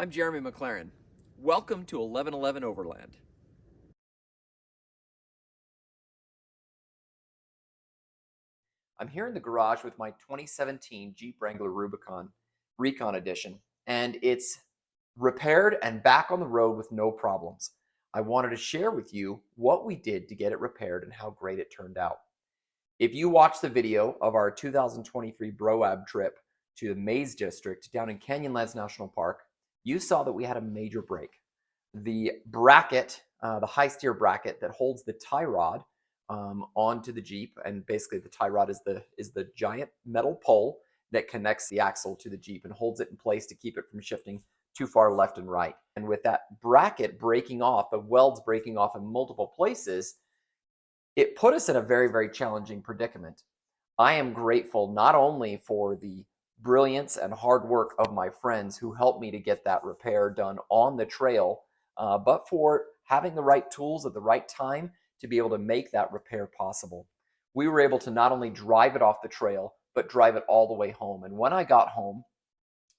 I'm Jeremy McLaren. Welcome to 1111 Overland. I'm here in the garage with my 2017 Jeep Wrangler Rubicon Recon Edition, and it's repaired and back on the road with no problems. I wanted to share with you what we did to get it repaired and how great it turned out. If you watched the video of our 2023 Broab trip to the Maze District down in Canyonlands National Park, you saw that we had a major break. The bracket, the high steer bracket that holds the tie rod onto the Jeep, and basically the tie rod is the giant metal pole that connects the axle to the Jeep and holds it in place to keep it from shifting too far left and right. And with that bracket breaking off, the welds breaking off in multiple places, it put us in a very, very challenging predicament. I am grateful not only for the brilliance and hard work of my friends who helped me to get that repair done on the trail, but for having the right tools at the right time to be able to make that repair possible. We were able to not only drive it off the trail, but drive it all the way home. And when I got home,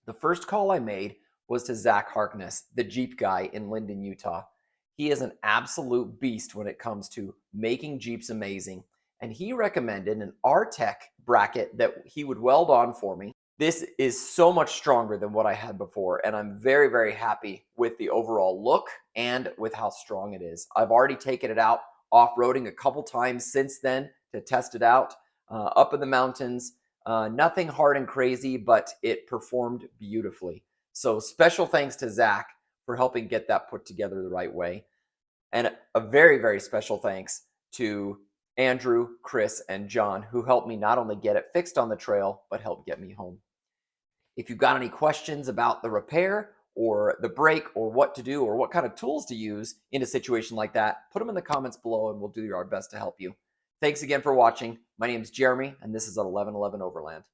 the first call I made was to Zach Harkness, the Jeep guy in Linden, Utah. He is an absolute beast when it comes to making Jeeps amazing. And he recommended an Artec bracket that he would weld on for me. This is so much stronger than what I had before, and I'm very, very happy with the overall look and with how strong it is. I've already taken it out off-roading a couple times since then to test it out up in the mountains. Nothing hard and crazy, but it performed beautifully. So special thanks to Zach for helping get that put together the right way. And a very, very special thanks to Andrew, Chris, and John, who helped me not only get it fixed on the trail, but helped get me home. If you've got any questions about the repair or the brake or what to do or what kind of tools to use in a situation like that, put them in the comments below and we'll do our best to help you. Thanks again for watching. My name is Jeremy, and this is at 1111 Overland.